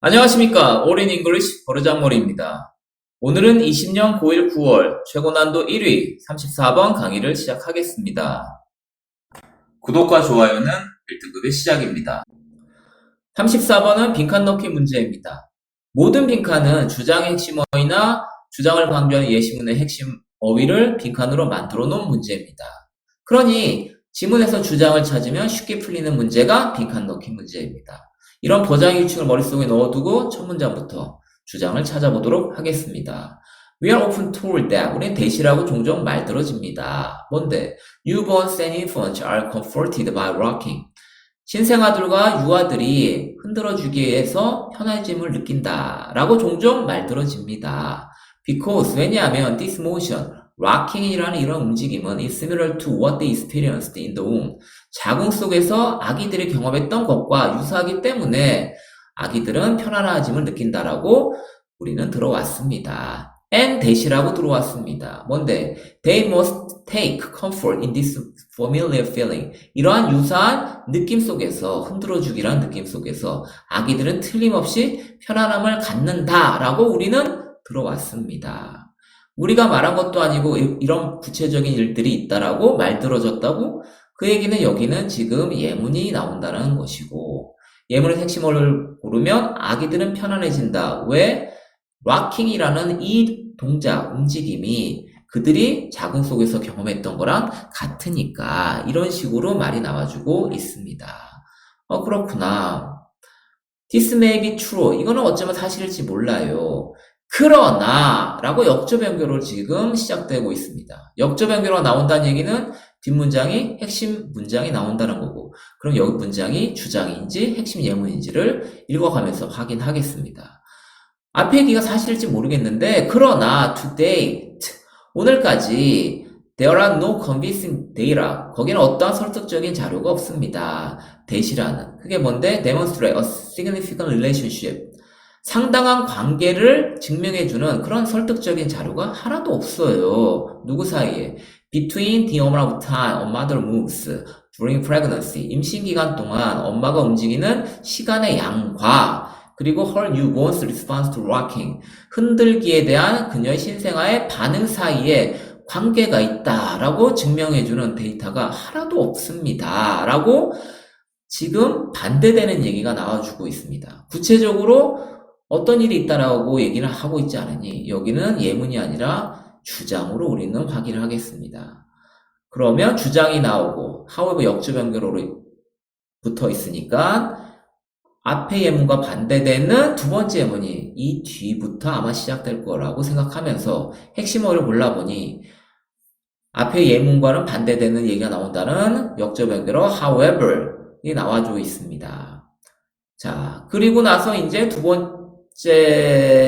안녕하십니까. All in English 버르장머리입니다. 오늘은 20년 고1 9월 최고난도 1위 34번 강의를 시작하겠습니다. 구독과 좋아요는 1등급의 시작입니다. 34번은 빈칸 넣기 문제입니다. 모든 빈칸은 주장의 핵심 어휘나 주장을 강조하는 예시문의 핵심 어휘를 빈칸으로 만들어 놓은 문제입니다. 그러니 지문에서 주장을 찾으면 쉽게 풀리는 문제가 빈칸 넣기 문제입니다. 이런 버장 규칙을 머릿속에 넣어두고 첫 문장부터 주장을 찾아보도록 하겠습니다. We are often told that 우리는 대시라고 종종 말들어집니다. 뭔데? Newborns and infants are comforted by rocking. 신생아들과 유아들이 흔들어주기에 위해서 편해짐을 느낀다 라고 종종 말들어집니다. Because 왜냐하면 this motion, rocking이라는 이런 움직임은 is similar to what they experienced in the womb. 자궁 속에서 아기들이 경험했던 것과 유사하기 때문에 아기들은 편안해짐을 느낀다라고 우리는 들어왔습니다. and 대시라고 들어왔습니다. 뭔데? They must take comfort in this familiar feeling. 이러한 유사한 느낌 속에서, 흔들어주기란 느낌 속에서 아기들은 틀림없이 편안함을 갖는다라고 우리는 들어왔습니다. 우리가 말한 것도 아니고 이런 구체적인 일들이 있다라고 말들어졌다고? 그 얘기는 여기는 지금 예문이 나온다는 것이고, 예문의 핵심어를 고르면 아기들은 편안해진다. 왜? rocking이라는 이 동작, 움직임이 그들이 자궁 속에서 경험했던 거랑 같으니까 이런 식으로 말이 나와주고 있습니다. 그렇구나. This may be true. 이거는 어쩌면 사실일지 몰라요. 그러나 라고 역접 연결로 지금 시작되고 있습니다. 역접 연결가 나온다는 얘기는 뒷문장이 핵심 문장이 나온다는 거고, 그럼 여기 문장이 주장인지 핵심 예문인지를 읽어가면서 확인하겠습니다. 앞에 얘기가 사실일지 모르겠는데, 그러나 to date, 오늘까지 there are no convincing data. 거기는 어떠한 설득적인 자료가 없습니다. 대시라는. 그게 뭔데? demonstrate a significant relationship. 상당한 관계를 증명해주는 그런 설득적인 자료가 하나도 없어요. 누구 사이에? Between the amount of time a mother moves during pregnancy. 임신 기간 동안 엄마가 움직이는 시간의 양과 그리고 her newborn's response to rocking. 흔들기에 대한 그녀의 신생아의 반응 사이에 관계가 있다라고 증명해주는 데이터가 하나도 없습니다. 라고 지금 반대되는 얘기가 나와주고 있습니다. 구체적으로 어떤 일이 있다라고 얘기를 하고 있지 않으니 여기는 예문이 아니라 주장으로 우리는 확인을 하겠습니다. 그러면 주장이 나오고 however 역접 연결어로 붙어 있으니까 앞에 예문과 반대되는 두 번째 예문이 이 뒤부터 아마 시작될 거라고 생각하면서 핵심어를 골라보니 앞에 예문과는 반대되는 얘기가 나온다는 역접 연결어 however이 나와주고 있습니다. 자, 그리고 나서 이제 두 번째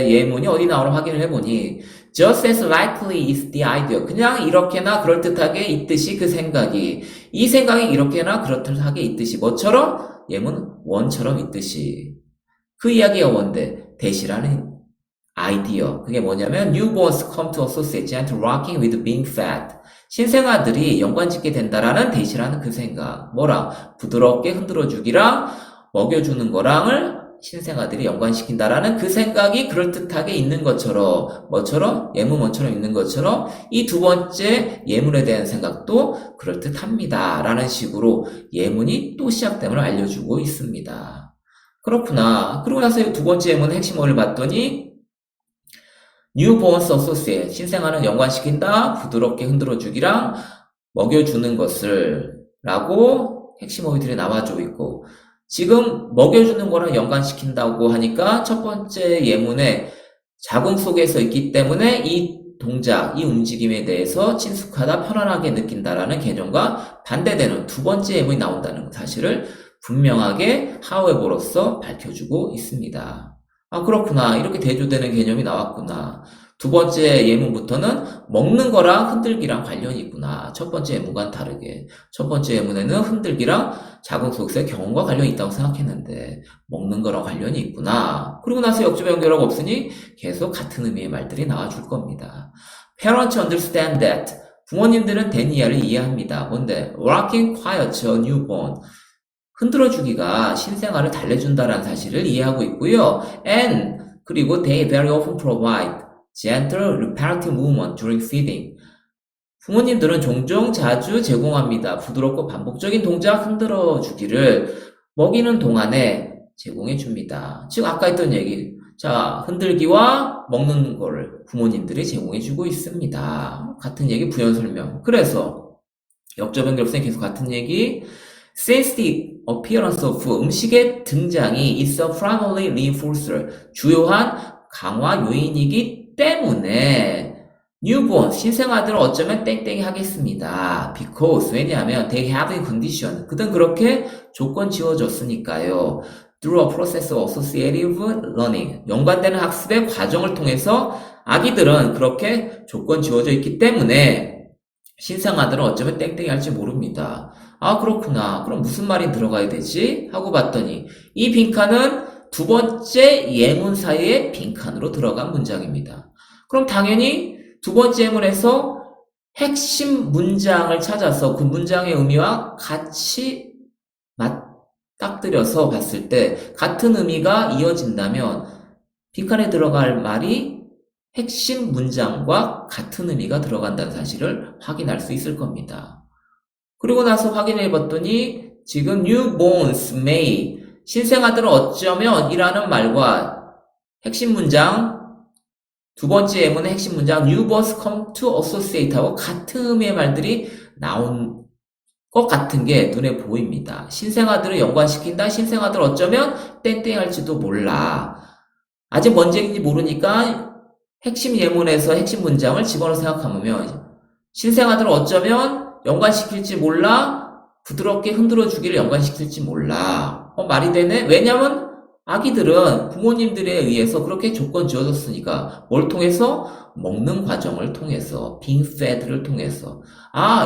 예문이 어디 나오나 확인을 해보니 just as likely is the idea. 그냥 이렇게나 그럴듯하게 있듯이 그 생각이 이 생각이 이렇게나 그럴듯하게 있듯이 뭐처럼? 예문 원처럼 있듯이 그 이야기가 뭔데? 대시라는 아이디어. 그게 뭐냐면 newborns come to associate gentle rocking with being fed. 신생아들이 연관짓게 된다라는 대시라는 그 생각. 뭐라? 부드럽게 흔들어주기랑 먹여주는 거랑을 신생아들이 연관시킨다라는 그 생각이 그럴듯하게 있는 것처럼 뭐처럼? 예문원처럼 있는 것처럼 이 두 번째 예문에 대한 생각도 그럴듯합니다. 라는 식으로 예문이 또 시작됨을 알려주고 있습니다. 그렇구나. 그러고 나서 두 번째 예문의 핵심어를 봤더니 newborns associate, 신생아는 연관시킨다, 부드럽게 흔들어주기랑 먹여주는 것을 라고 핵심어휘들이 나와주고 있고 지금 먹여주는 거랑 연관시킨다고 하니까 첫 번째 예문에 자궁 속에서 있기 때문에 이 동작, 이 움직임에 대해서 친숙하다, 편안하게 느낀다라는 개념과 반대되는 두 번째 예문이 나온다는 사실을 분명하게 however로서 밝혀주고 있습니다. 아, 그렇구나. 이렇게 대조되는 개념이 나왔구나. 두 번째 예문부터는 먹는 거랑 흔들기랑 관련이 있구나. 첫 번째 예문과는 다르게. 첫 번째 예문에는 흔들기랑 자궁 속에서의 경험과 관련이 있다고 생각했는데 먹는 거랑 관련이 있구나. 그리고 나서 역접 연결하고 없으니 계속 같은 의미의 말들이 나와줄 겁니다. Parents understand that. 부모님들은 된 이하를 이해합니다. 뭔데? Rocking quiet a newborn. 흔들어주기가 신생아를 달래준다는 사실을 이해하고 있고요. And 그리고 they very often provide gentle reparative movement during feeding. 부모님들은 종종 자주 제공합니다. 부드럽고 반복적인 동작 흔들어주기를 먹이는 동안에 제공해 줍니다. 즉 아까 했던 얘기, 자 흔들기와 먹는 거를 부모님들이 제공해 주고 있습니다. 같은 얘기 부연 설명. 그래서 역적 연결부사는 계속 같은 얘기. Since the appearance of 음식의 등장이 is a primary reinforcer, 주요한 강화 요인이기 때문에 newborn, 신생아들은 어쩌면 땡땡이 하겠습니다. Because, 왜냐하면 they have a condition, 그들은 그렇게 조건 지어졌으니까요. Through a process of associative learning, 연관되는 학습의 과정을 통해서 아기들은 그렇게 조건 지어져 있기 때문에 신생아들은 어쩌면 땡땡이 할지 모릅니다. 아 그렇구나. 그럼 무슨 말이 들어가야 되지? 하고 봤더니 이 빈칸은 두 번째 예문 사이에 빈칸으로 들어간 문장입니다. 그럼 당연히 두 번째 예문에서 핵심 문장을 찾아서 그 문장의 의미와 같이 맞닥뜨려서 봤을 때 같은 의미가 이어진다면 빈칸에 들어갈 말이 핵심 문장과 같은 의미가 들어간다는 사실을 확인할 수 있을 겁니다. 그리고 나서 확인해 봤더니 지금 newborns may, 신생아들은 어쩌면 이라는 말과 핵심 문장, 두 번째 예문의 핵심 문장 newborns come to associate 하고 같은 의미의 말들이 나온 것 같은 게 눈에 보입니다. 신생아들을 연관시킨다. 신생아들 어쩌면 땡땡 할지도 몰라. 아직 뭔 얘기인지 모르니까 핵심 예문에서 핵심 문장을 집어넣어 생각하면 신생아들을 어쩌면 연관시킬지 몰라. 부드럽게 흔들어 주기를 연관시킬지 몰라. 말이 되네. 왜냐면 아기들은 부모님들에 의해서 그렇게 조건 지어졌으니까 뭘 통해서? 먹는 과정을 통해서, being fed를 통해서. 아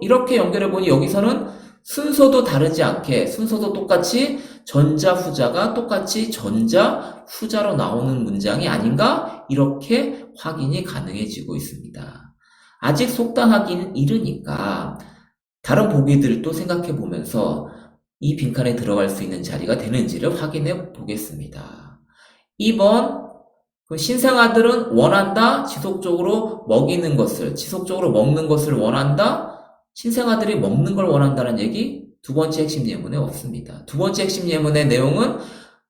이렇게 연결해보니 여기서는 순서도 다르지 않게, 순서도 똑같이 전자 후자가 똑같이 전자 후자로 나오는 문장이 아닌가? 이렇게 확인이 가능해지고 있습니다. 아직 속단하기는 이르니까 다른 보기들도 생각해 보면서 이 빈칸에 들어갈 수 있는 자리가 되는지를 확인해 보겠습니다. 2번, 신생아들은 원한다, 지속적으로 먹이는 것을, 지속적으로 먹는 것을 원한다, 신생아들이 먹는 걸 원한다는 얘기 두 번째 핵심 예문에 없습니다. 두 번째 핵심 예문의 내용은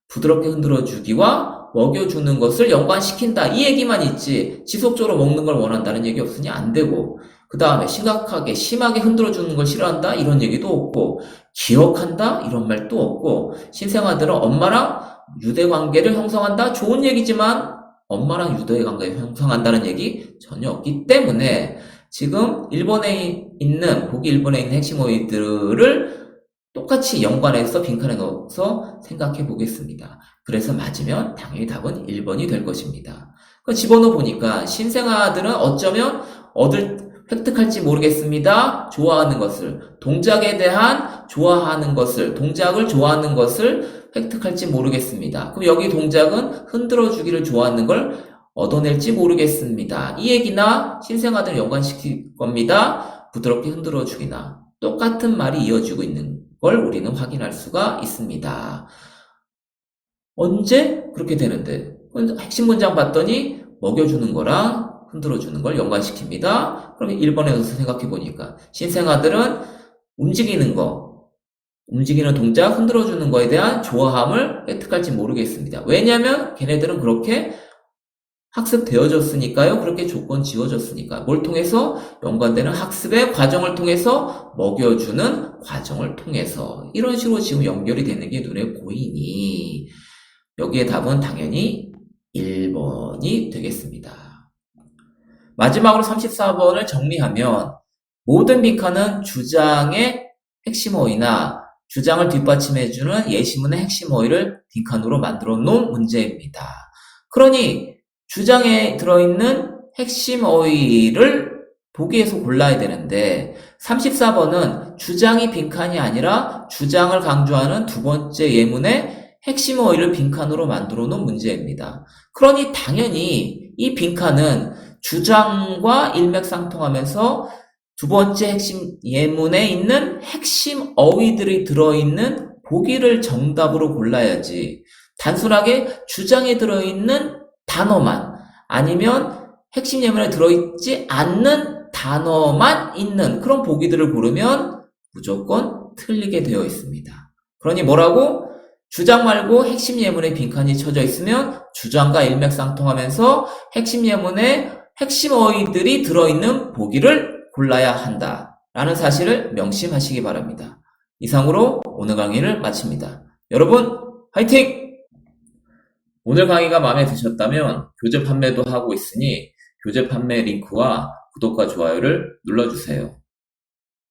부드럽게 흔들어주기와 먹여주는 것을 연관시킨다. 이 얘기만 있지 지속적으로 먹는 걸 원한다는 얘기 없으니 안 되고, 그 다음에 심각하게 심하게 흔들어주는 걸 싫어한다 이런 얘기도 없고, 기억한다 이런 말도 없고, 신생아들은 엄마랑 유대관계를 형성한다 좋은 얘기지만 엄마랑 유대관계를 형성한다는 얘기 전혀 없기 때문에 지금 1번에 있는 보기 1번에 있는 핵심 어휘들을 똑같이 연관해서 빈칸에 넣어서 생각해 보겠습니다. 그래서 맞으면 당연히 답은 1번이 될 것입니다. 집어넣어 보니까 신생아들은 어쩌면 획득할지 모르겠습니다. 좋아하는 것을, 동작에 대한 좋아하는 것을, 동작을 좋아하는 것을 획득할지 모르겠습니다. 그럼 여기 동작은 흔들어주기를 좋아하는 걸 얻어낼지 모르겠습니다. 이 얘기나 신생아들 연관시킬 겁니다. 부드럽게 흔들어주기나 똑같은 말이 이어지고 있는 걸 우리는 확인할 수가 있습니다. 언제 그렇게 되는데? 핵심 문장 봤더니 먹여주는 거랑 흔들어주는 걸 연관시킵니다. 그러면 1번에 넣어서 생각해보니까 신생아들은 움직이는 동작, 흔들어주는 거에 대한 좋아함을 획득할지 모르겠습니다. 왜냐하면 걔네들은 그렇게 학습되어졌으니까요. 그렇게 조건 지어졌으니까. 뭘 통해서? 연관되는 학습의 과정을 통해서, 먹여주는 과정을 통해서. 이런 식으로 지금 연결이 되는 게 눈에 보이니 여기에 답은 당연히 1번이 되겠습니다. 마지막으로 34번을 정리하면 모든 빈칸은 주장의 핵심 어휘나 주장을 뒷받침해주는 예시문의 핵심 어휘를 빈칸으로 만들어 놓은 문제입니다. 그러니 주장에 들어있는 핵심 어휘를 보기에서 골라야 되는데 34번은 주장이 빈칸이 아니라 주장을 강조하는 두 번째 예문의 핵심 어휘를 빈칸으로 만들어 놓은 문제입니다. 그러니 당연히 이 빈칸은 주장과 일맥상통하면서 두 번째 핵심 예문에 있는 핵심 어휘들이 들어있는 보기를 정답으로 골라야지 단순하게 주장에 들어있는 단어만 아니면 핵심 예문에 들어있지 않는 단어만 있는 그런 보기들을 고르면 무조건 틀리게 되어 있습니다. 그러니 뭐라고? 주장 말고 핵심 예문에 빈칸이 쳐져 있으면 주장과 일맥상통하면서 핵심 예문에 핵심 어휘들이 들어있는 보기를 골라야 한다. 라는 사실을 명심하시기 바랍니다. 이상으로 오늘 강의를 마칩니다. 여러분, 화이팅! 오늘 강의가 마음에 드셨다면 교재 판매도 하고 있으니 교재 판매 링크와 구독과 좋아요를 눌러주세요.